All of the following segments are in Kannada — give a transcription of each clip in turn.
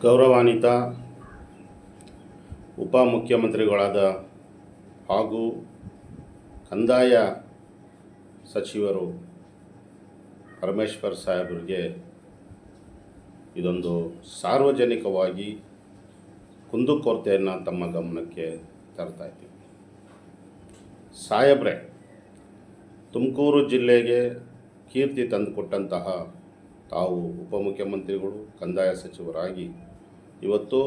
ಗೌರವಾನ್ವಿತ ಉಪಮುಖ್ಯಮಂತ್ರಿಗಳಾದ ಹಾಗೂ ಕಂದಾಯ ಸಚಿವರು ಪರಮೇಶ್ವರ್ ಸಾಹೇಬರಿಗೆ ಇದೊಂದು ಸಾರ್ವಜನಿಕವಾಗಿ ಕುಂದುಕೊರತೆಯನ್ನು ತಮ್ಮ ಗಮನಕ್ಕೆ ತರ್ತಾ ಇದ್ದೀವಿ. ಸಾಹೇಬ್ರೆ, ತುಮಕೂರು ಜಿಲ್ಲೆಗೆ ಕೀರ್ತಿ ತಂದುಕೊಟ್ಟಂತಹ ತಾವು ಉಪಮುಖ್ಯಮಂತ್ರಿಗಳು ಕಂದಾಯ ಸಚಿವರಾಗಿ ಇವತ್ತು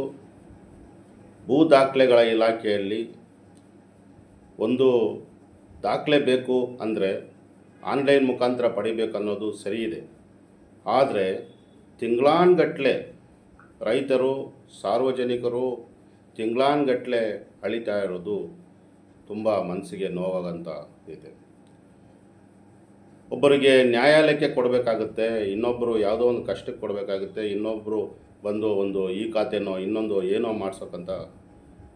ಭೂ ದಾಖಲೆಗಳ ಇಲಾಖೆಯಲ್ಲಿ ಒಂದು ದಾಖಲೆ ಬೇಕು ಅಂದರೆ ಆನ್ಲೈನ್ ಮುಖಾಂತರ ಪಡಿಬೇಕನ್ನೋದು ಸರಿ ಇದೆ. ಆದರೆ ತಿಂಗಳಾನ್ಗಟ್ಟಲೆ ರೈತರು ಸಾರ್ವಜನಿಕರು ತಿಂಗಳಾನ್ಗಟ್ಟಲೆ ಅಳಿತಾ ಇರೋದು ತುಂಬ ಮನಸ್ಸಿಗೆ ನೋವಾಗಂತ ಇದೆ. ಒಬ್ಬರಿಗೆ ನ್ಯಾಯಾಲಯಕ್ಕೆ ಕೊಡಬೇಕಾಗುತ್ತೆ, ಇನ್ನೊಬ್ಬರು ಯಾವುದೋ ಒಂದು ಕಷ್ಟಕ್ಕೆ ಕೊಡಬೇಕಾಗುತ್ತೆ, ಇನ್ನೊಬ್ಬರು ಬಂದು ಒಂದು ಈ ಖಾತೆನೋ ಇನ್ನೊಂದು ಏನೋ ಮಾಡ್ಸೋಕ್ಕಂತ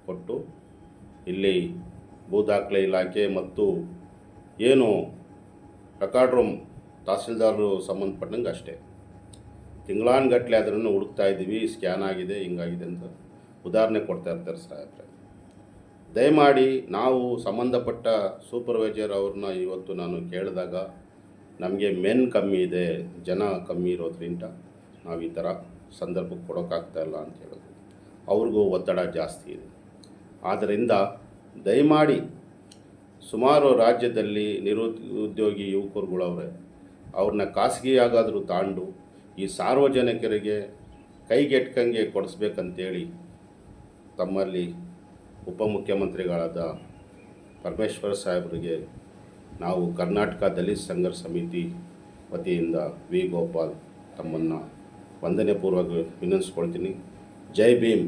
ಕೊಟ್ಟು ಇಲ್ಲಿ ಭೂ ದಾಖಲೆ ಇಲಾಖೆ ಮತ್ತು ಏನು ರೆಕಾರ್ಡ್ ರೂಮ್ ತಹಸೀಲ್ದಾರರು ಸಂಬಂಧಪಟ್ಟಂಗೆ ಅಷ್ಟೇ ತಿಂಗಳಾನ್ಗಟ್ಟಲೆ ಅದನ್ನು ಹುಡುಕ್ತಾ ಇದ್ದೀವಿ, ಸ್ಕ್ಯಾನ್ ಆಗಿದೆ, ಹಿಂಗಾಗಿದೆ ಅಂತ ಉದಾಹರಣೆ ಕೊಡ್ತಾ ಇರ್ತಾರೆ ಸಾಹೇಬ್ರೆ. ದಯಮಾಡಿ ನಾವು ಸಂಬಂಧಪಟ್ಟ ಸೂಪರ್ವೈಸರ್ ಅವ್ರನ್ನ ಇವತ್ತು ನಾನು ಕೇಳಿದಾಗ ನಮಗೆ ಮೆನ್ ಕಮ್ಮಿ ಇದೆ, ಜನ ಕಮ್ಮಿ ಇರೋದ್ರಿಂದ ನಾವು ಈ ಥರ ಸಂದರ್ಭಕ್ಕೆ ಕೊಡೋಕ್ಕಾಗ್ತಾಯಿಲ್ಲ ಅಂತ ಹೇಳೋದು. ಅವ್ರಿಗೂ ಒತ್ತಡ ಜಾಸ್ತಿ ಇದೆ. ಆದ್ದರಿಂದ ದಯಮಾಡಿ ಸುಮಾರು ರಾಜ್ಯದಲ್ಲಿ ನಿರುದ್ಯೋಗಿ ಯುವಕರುಗಳವ್ರೆ, ಅವ್ರನ್ನ ಖಾಸಗಿಯಾಗಾದರೂ ತಾಂಡು ಈ ಸಾರ್ವಜನಿಕರಿಗೆ ಕೈಗೆಟ್ಕಂಗೆ ಕೊಡಿಸ್ಬೇಕಂತೇಳಿ ತಮ್ಮಲ್ಲಿ ಉಪಮುಖ್ಯಮಂತ್ರಿಗಳಾದ ಪರಮೇಶ್ವರ್ ಸಾಹೇಬರಿಗೆ ನಾವು ಕರ್ನಾಟಕ ದಲಿತ ಸಂಘರ್ಷ ಸಮಿತಿ ವತಿಯಿಂದ ವಿ ಗೋಪಾಲ್ ತಮ್ಮನ್ನು ವಂದನೆ ಪೂರ್ವಕ ವಿನಂತಿಸ್ಕೊಳ್ತೀನಿ. ಜೈ ಭೀಮ್.